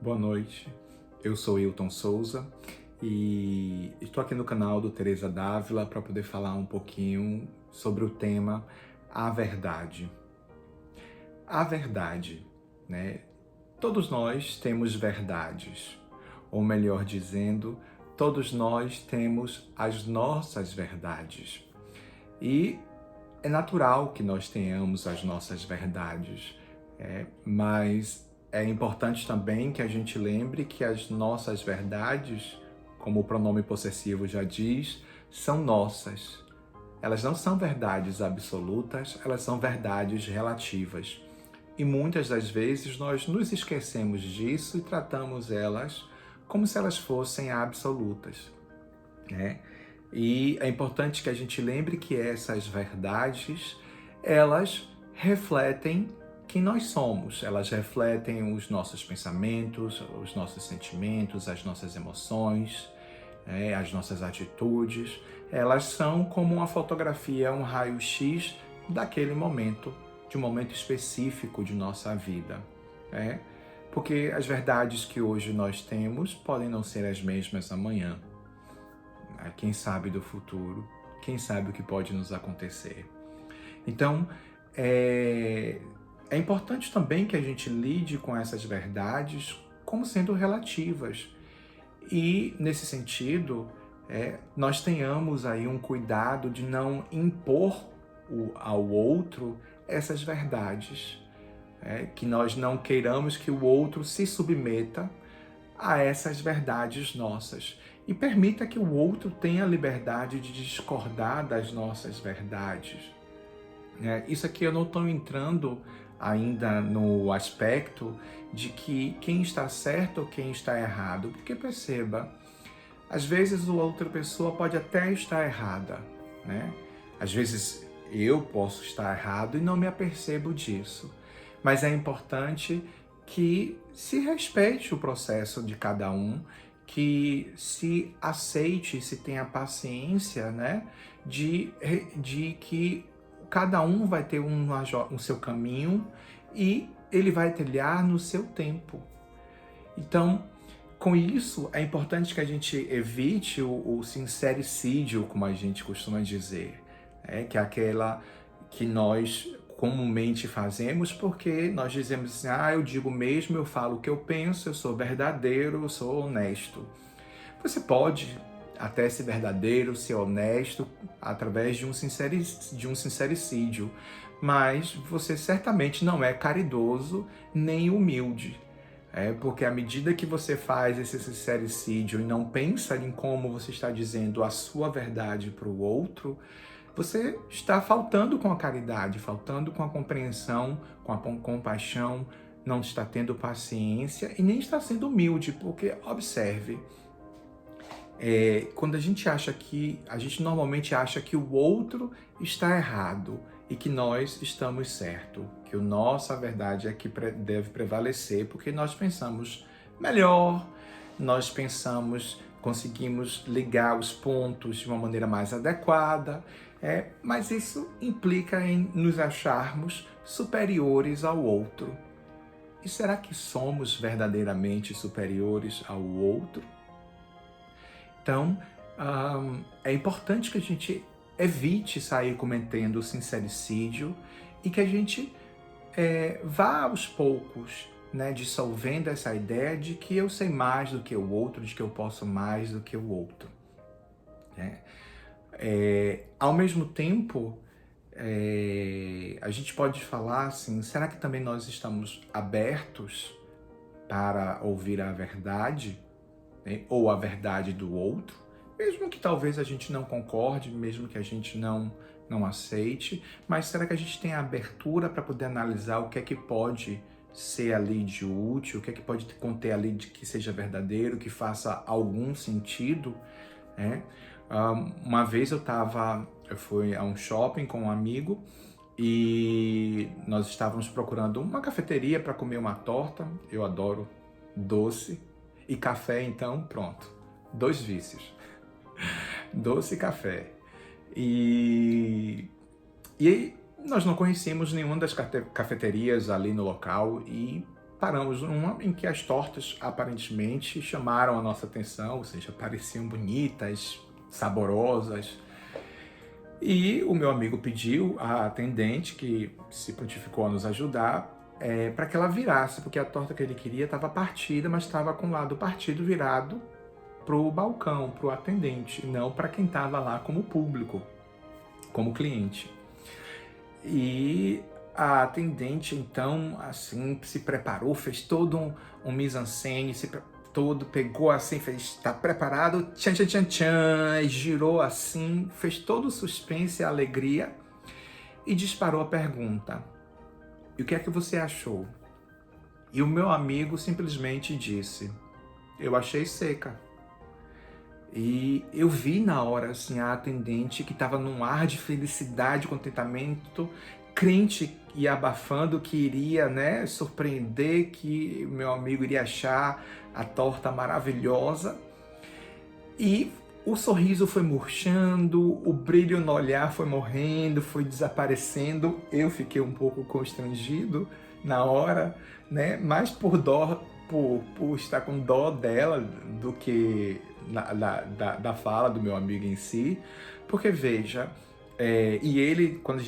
Boa noite, eu sou Hilton Souza e estou aqui no canal do Teresa Dávila para poder falar um pouquinho sobre o tema A Verdade. A verdade, né? Todos nós temos verdades, ou melhor dizendo, todos nós temos as nossas verdades. E é natural que nós tenhamos as nossas verdades, mas é importante também que a gente lembre que as nossas verdades, como o pronome possessivo já diz, são nossas. Elas não são verdades absolutas, elas são verdades relativas. E muitas das vezes nós nos esquecemos disso e tratamos elas como se elas fossem absolutas, né? E é importante que a gente lembre que essas verdades, elas refletem quem nós somos, elas refletem os nossos pensamentos, os nossos sentimentos, as nossas emoções, as nossas atitudes. Elas são como uma fotografia, um raio-x daquele momento, de um momento específico de nossa vida, né? Porque as verdades que hoje nós temos podem não ser as mesmas amanhã. Quem sabe do futuro, quem sabe o que pode nos acontecer. Então, é importante também que a gente lide com essas verdades como sendo relativas. E, nesse sentido, nós tenhamos aí um cuidado de não impor ao outro essas verdades. Que nós não queiramos que o outro se submeta a essas verdades nossas e permita que o outro tenha a liberdade de discordar das nossas verdades. Isso aqui eu não estou entrando ainda no aspecto de que quem está certo ou quem está errado, porque perceba, às vezes a outra pessoa pode até estar errada, né? Às vezes eu posso estar errado e não me apercebo disso, mas é importante que se respeite o processo de cada um, que se aceite, se tenha paciência, né, de que cada um vai ter um seu caminho e ele vai trilhar no seu tempo. Então, com isso, é importante que a gente evite o sincericídio, como a gente costuma dizer, que é aquela que nós comumente fazemos porque nós dizemos assim, eu digo mesmo, eu falo o que eu penso, eu sou verdadeiro, eu sou honesto. Você pode até ser verdadeiro, ser honesto, através de um sincericídio, mas você certamente não é caridoso nem humilde. Porque à medida que você faz esse sincericídio e não pensa em como você está dizendo a sua verdade para o outro, você está faltando com a caridade, faltando com a compreensão, com a compaixão, não está tendo paciência e nem está sendo humilde, porque observe, quando a gente normalmente acha que o outro está errado e que nós estamos certo, que a nossa verdade é que deve prevalecer, porque nós pensamos melhor, nós pensamos, conseguimos ligar os pontos de uma maneira mais adequada, mas isso implica em nos acharmos superiores ao outro. E será que somos verdadeiramente superiores ao outro? Então, é importante que a gente evite sair cometendo sincericídio e que a gente vá aos poucos, né, dissolvendo essa ideia de que eu sei mais do que o outro, de que eu posso mais do que o outro. Ao mesmo tempo, a gente pode falar assim, será que também nós estamos abertos para ouvir a verdade, né, ou a verdade do outro, mesmo que talvez a gente não concorde, mesmo que a gente não aceite, mas será que a gente tem a abertura para poder analisar o que é que pode ser ali de útil, o que é que pode conter ali de que seja verdadeiro, que faça algum sentido, né? Uma vez eu fui a um shopping com um amigo e nós estávamos procurando uma cafeteria para comer uma torta. Eu adoro doce e café, então pronto, 2 vícios, doce e café. E aí nós não conhecíamos nenhuma das cafeterias ali no local e paramos numa em que as tortas aparentemente chamaram a nossa atenção, ou seja, pareciam bonitas, saborosas. E o meu amigo pediu à atendente, que se prontificou a nos ajudar, para que ela virasse, porque a torta que ele queria estava partida, mas estava com o lado partido virado para o balcão, para o atendente, não para quem estava lá como público, como cliente. E a atendente, então, assim, se preparou, fez todo um mise-en-scène, pegou assim, fez, está preparado, tchan, tchan, tchan, tchan, girou assim, fez todo o suspense e a alegria e disparou a pergunta: e o que é que você achou? E o meu amigo simplesmente disse: eu achei seca. E eu vi na hora, assim, a atendente que estava num ar de felicidade, contentamento, crente e abafando que iria, né, surpreender, que meu amigo iria achar a torta maravilhosa. E o sorriso foi murchando, o brilho no olhar foi morrendo, foi desaparecendo. Eu fiquei um pouco constrangido na hora, né, mais por dó, por estar com dó dela do que da fala do meu amigo em si, porque veja, e ele, quando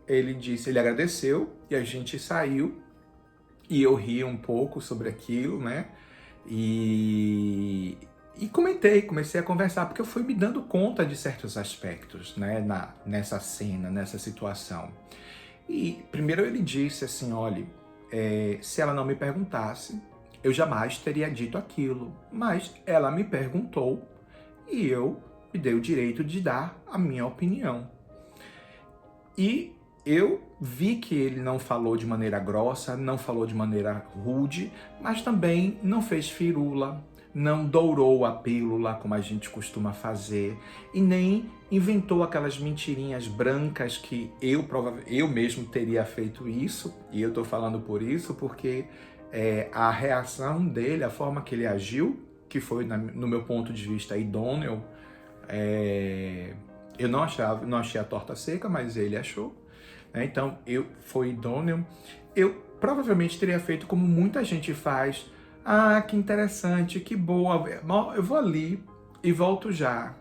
ele disse, ele agradeceu e a gente saiu e eu ri um pouco sobre aquilo, né, e comecei a conversar, porque eu fui me dando conta de certos aspectos, né, nessa cena, nessa situação. E primeiro ele disse assim, olha, se ela não me perguntasse, eu jamais teria dito aquilo, mas ela me perguntou e eu me dei o direito de dar a minha opinião. E eu vi que ele não falou de maneira grossa, não falou de maneira rude, mas também não fez firula, não dourou a pílula, como a gente costuma fazer, e nem inventou aquelas mentirinhas brancas que eu mesmo teria feito isso, e eu estou falando por isso, porque a reação dele, a forma que ele agiu, que foi, no meu ponto de vista, idôneo, eu não achei a torta seca, mas ele achou, né? Então, foi idôneo. Eu provavelmente teria feito como muita gente faz. Ah, que interessante, que boa, eu vou ali e volto já.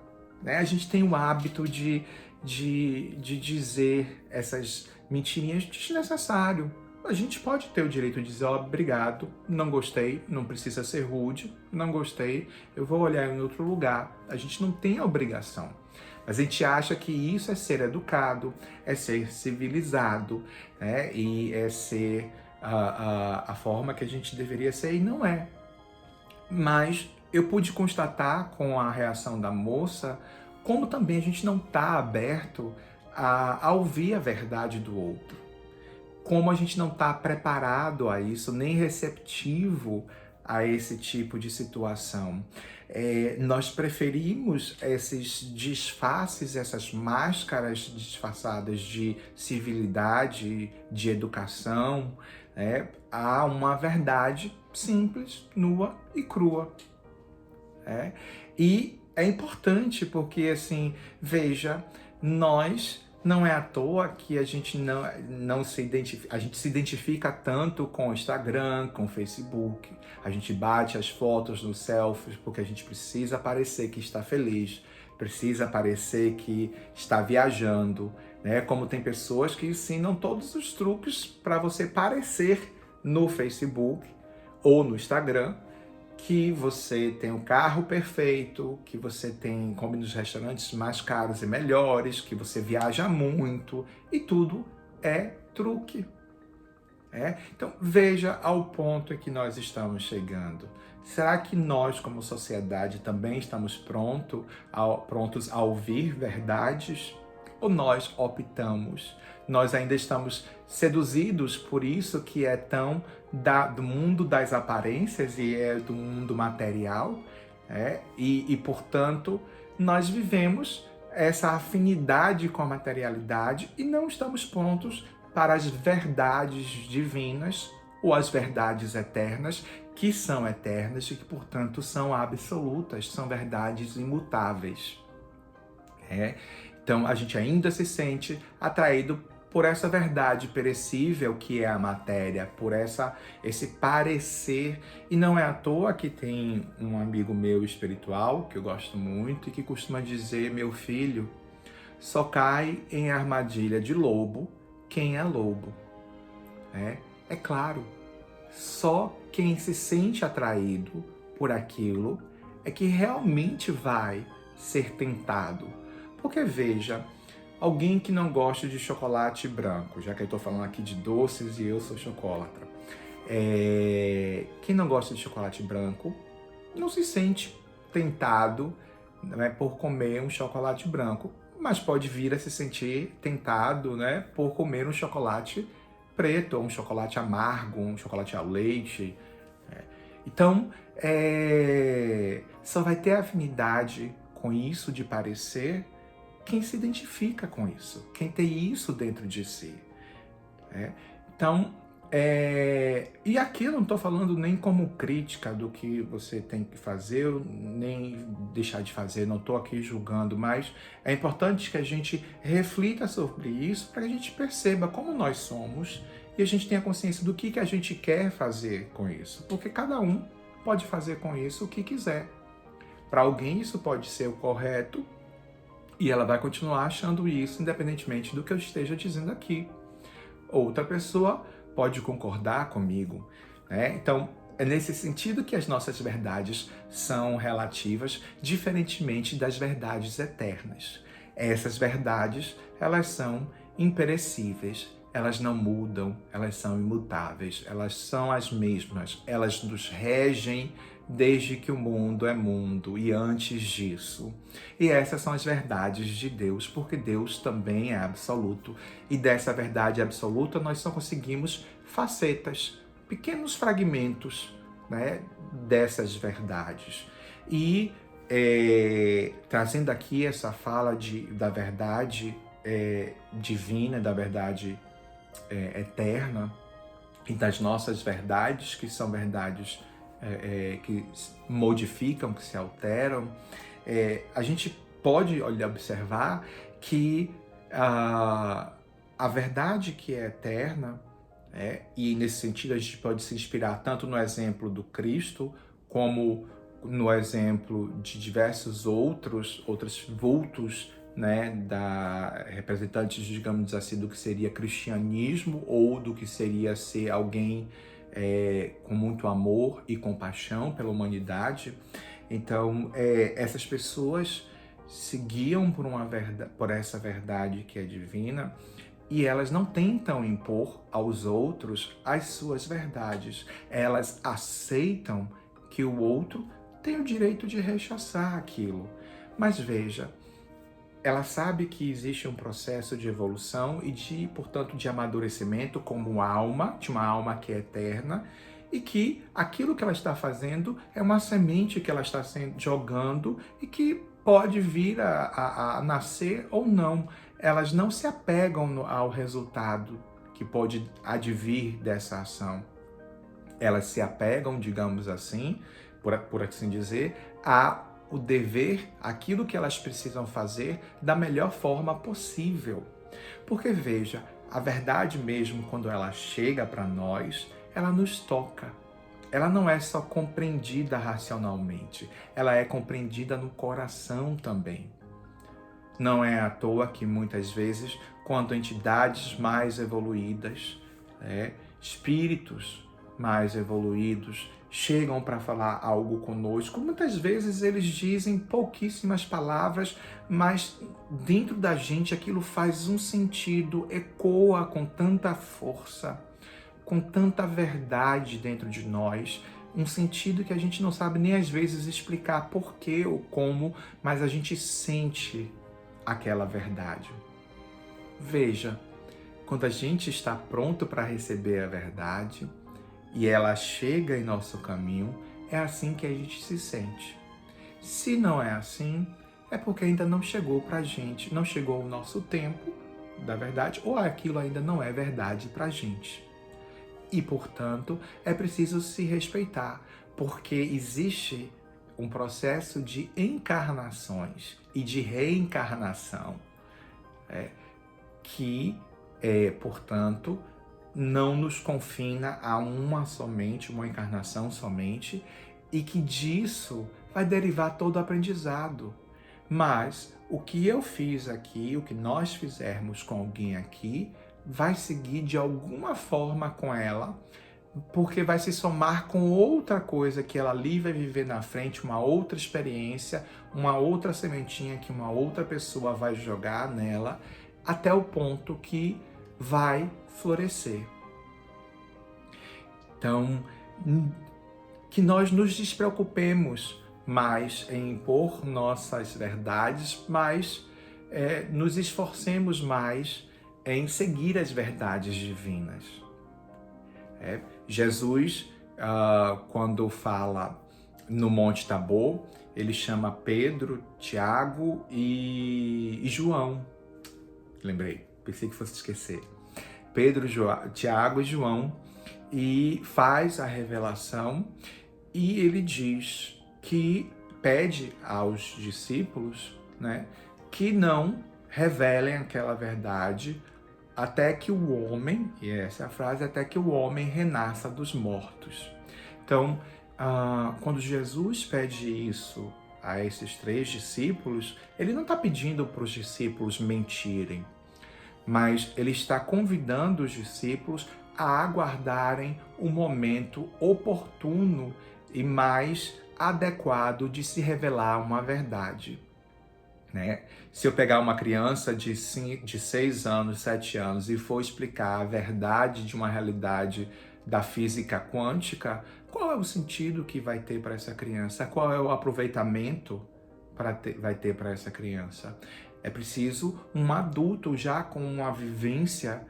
Né? A gente tem o hábito de dizer essas mentirinhas desnecessário. A gente pode ter o direito de dizer, ó, obrigado, não gostei, não precisa ser rude, não gostei, eu vou olhar em outro lugar. A gente não tem a obrigação. Mas a gente acha que isso é ser educado, é ser civilizado, né? E é ser a forma que a gente deveria ser, e não é. Mas eu pude constatar com a reação da moça como também a gente não está aberto a ouvir a verdade do outro. Como a gente não está preparado a isso, nem receptivo a esse tipo de situação. Nós preferimos esses disfarces, essas máscaras disfarçadas de civilidade, de educação, a uma verdade simples, nua e crua. E é importante porque, assim, veja, não é à toa que a gente não se identifica, a gente se identifica tanto com o Instagram, com o Facebook, a gente bate as fotos nos selfies porque a gente precisa parecer que está feliz, precisa parecer que está viajando, né? Como tem pessoas que ensinam todos os truques para você parecer no Facebook ou no Instagram que você tem um carro perfeito, que você come nos restaurantes mais caros e melhores, que você viaja muito, e tudo é truque. Então veja ao ponto em que nós estamos chegando. Será que nós, como sociedade, também estamos prontos a ouvir verdades? Ou nós optamos? Nós ainda estamos seduzidos por isso que é tão do mundo das aparências e é do mundo material, e portanto, nós vivemos essa afinidade com a materialidade e não estamos prontos para as verdades divinas ou as verdades eternas, que são eternas e que, portanto, são absolutas, são verdades imutáveis. Então, a gente ainda se sente atraído por essa verdade perecível que é a matéria, por esse parecer. E não é à toa que tem um amigo meu espiritual, que eu gosto muito, e que costuma dizer: meu filho, só cai em armadilha de lobo quem é lobo. É claro, só quem se sente atraído por aquilo é que realmente vai ser tentado. Porque veja, alguém que não gosta de chocolate branco, já que eu estou falando aqui de doces e eu sou chocolatra, quem não gosta de chocolate branco não se sente tentado, né, por comer um chocolate branco, mas pode vir a se sentir tentado, né, por comer um chocolate preto, ou um chocolate amargo, um chocolate ao leite. Então, só vai ter afinidade com isso de parecer quem se identifica com isso, quem tem isso dentro de si. Então, e aqui eu não estou falando nem como crítica do que você tem que fazer, nem deixar de fazer, não estou aqui julgando, mas é importante que a gente reflita sobre isso para que a gente perceba como nós somos e a gente tenha consciência do que a gente quer fazer com isso, porque cada um pode fazer com isso o que quiser. Para alguém isso pode ser o correto e ela vai continuar achando isso independentemente do que eu esteja dizendo aqui. Outra pessoa pode concordar comigo, né? Então, é nesse sentido que as nossas verdades são relativas, diferentemente das verdades eternas. Essas verdades, elas são imperecíveis, elas não mudam, elas são imutáveis, elas são as mesmas, elas nos regem desde que o mundo é mundo e antes disso. E essas são as verdades de Deus, porque Deus também é absoluto. E dessa verdade absoluta nós só conseguimos facetas, pequenos fragmentos, né, dessas verdades. E trazendo aqui essa fala da verdade divina, da verdade eterna, e das nossas verdades, que são verdades que modificam, que se alteram, a gente pode observar que a verdade que é eterna, e nesse sentido a gente pode se inspirar tanto no exemplo do Cristo, como no exemplo de diversos outros vultos, né, representantes, digamos assim, do que seria cristianismo ou do que seria ser alguém com muito amor e compaixão pela humanidade. Então, essas pessoas se guiam por essa verdade que é divina, e elas não tentam impor aos outros as suas verdades. Elas aceitam que o outro tem o direito de rechaçar aquilo. Mas veja, ela sabe que existe um processo de evolução e portanto, de amadurecimento como alma, de uma alma que é eterna, e que aquilo que ela está fazendo é uma semente que ela está jogando e que pode vir a nascer ou não. Elas não se apegam ao resultado que pode advir dessa ação. Elas se apegam, digamos assim, por assim dizer, o dever, aquilo que elas precisam fazer da melhor forma possível. Porque veja, a verdade mesmo, quando ela chega para nós, ela nos toca. Ela não é só compreendida racionalmente, ela é compreendida no coração também. Não é à toa que muitas vezes, quando entidades mais evoluídas, espíritos mais evoluídos, chegam para falar algo conosco, muitas vezes eles dizem pouquíssimas palavras, mas dentro da gente aquilo faz um sentido, ecoa com tanta força, com tanta verdade dentro de nós, um sentido que a gente não sabe nem às vezes explicar porquê ou como, mas a gente sente aquela verdade. Veja, quando a gente está pronto para receber a verdade e ela chega em nosso caminho, é assim que a gente se sente. Se não é assim, é porque ainda não chegou para a gente, não chegou o nosso tempo da verdade, ou aquilo ainda não é verdade para a gente. E, portanto, é preciso se respeitar, porque existe um processo de encarnações e de reencarnação que Portanto, não nos confina a uma encarnação somente, e que disso vai derivar todo o aprendizado. Mas o que eu fiz aqui, o que nós fizermos com alguém aqui, vai seguir de alguma forma com ela, porque vai se somar com outra coisa que ela ali vai viver na frente, uma outra experiência, uma outra sementinha que uma outra pessoa vai jogar nela, até o ponto que vai florescer. Então, que nós nos despreocupemos mais em impor nossas verdades, mas nos esforcemos mais em seguir as verdades divinas. Jesus, quando fala no Monte Tabor, ele chama Pedro, Tiago e João. Lembrei, pensei que fosse esquecer. Pedro, Tiago e João, e faz a revelação, e ele diz que pede aos discípulos, né, que não revelem aquela verdade até que o homem, e essa é a frase, até que o homem renasça dos mortos. Então, quando Jesus pede isso a esses 3 discípulos, ele não está pedindo para os discípulos mentirem, mas ele está convidando os discípulos a aguardarem o momento oportuno e mais adequado de se revelar uma verdade. Né? Se eu pegar uma criança de 6 anos, 7 anos e for explicar a verdade de uma realidade da física quântica, qual é o sentido que vai ter para essa criança? Qual é o aproveitamento vai ter para essa criança? É preciso um adulto já com uma vivência,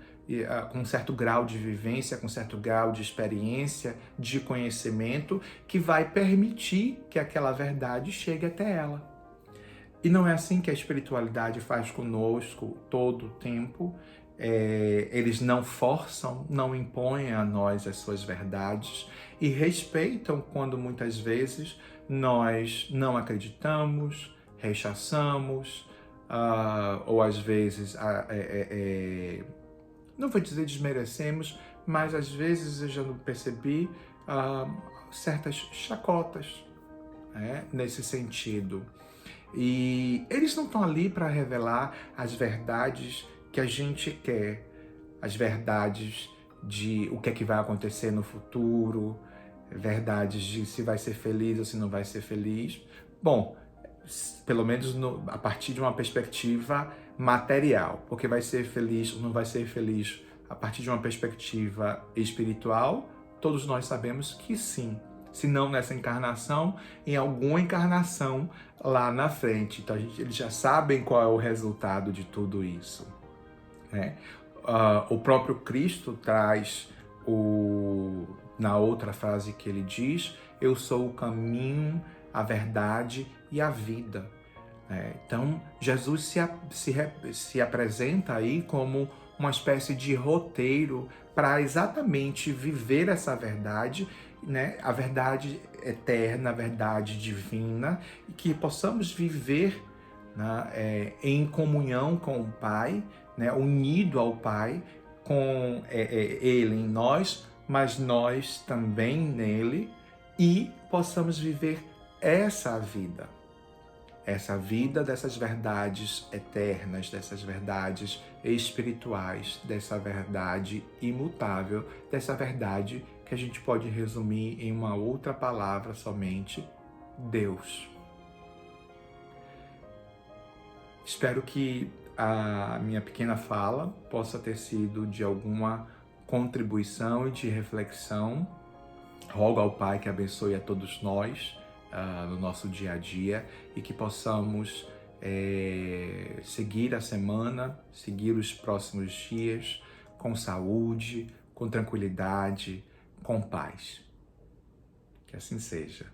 com um certo grau de vivência, com um certo grau de experiência, de conhecimento, que vai permitir que aquela verdade chegue até ela. E não é assim que a espiritualidade faz conosco todo o tempo. Eles não forçam, não impõem a nós as suas verdades e respeitam quando muitas vezes nós não acreditamos, rechaçamos, ou às vezes, não vou dizer desmerecemos, mas às vezes eu já não percebi certas chacotas, nesse sentido. E eles não estão ali para revelar as verdades que a gente quer, as verdades de o que é que vai acontecer no futuro, verdades de se vai ser feliz ou se não vai ser feliz. Bom, pelo menos a partir de uma perspectiva material, porque vai ser feliz ou não vai ser feliz a partir de uma perspectiva espiritual, todos nós sabemos que sim. Se não nessa encarnação, em alguma encarnação lá na frente. Então eles já sabem qual é o resultado de tudo isso. Né? O próprio Cristo traz, na outra frase que ele diz, eu sou o caminho, a verdade e a vida. Então Jesus se apresenta aí como uma espécie de roteiro para exatamente viver essa verdade, né? A verdade eterna, a verdade divina, e que possamos viver, né, em comunhão com o Pai, né, unido ao Pai, com Ele em nós, mas nós também nele, e possamos viver essa vida dessas verdades eternas, dessas verdades espirituais, dessa verdade imutável, dessa verdade que a gente pode resumir em uma outra palavra somente: Deus. Espero que a minha pequena fala possa ter sido de alguma contribuição e de reflexão. Rogo ao Pai que abençoe a todos nós no nosso dia a dia e que possamos seguir a semana, seguir os próximos dias com saúde, com tranquilidade, com paz. Que assim seja.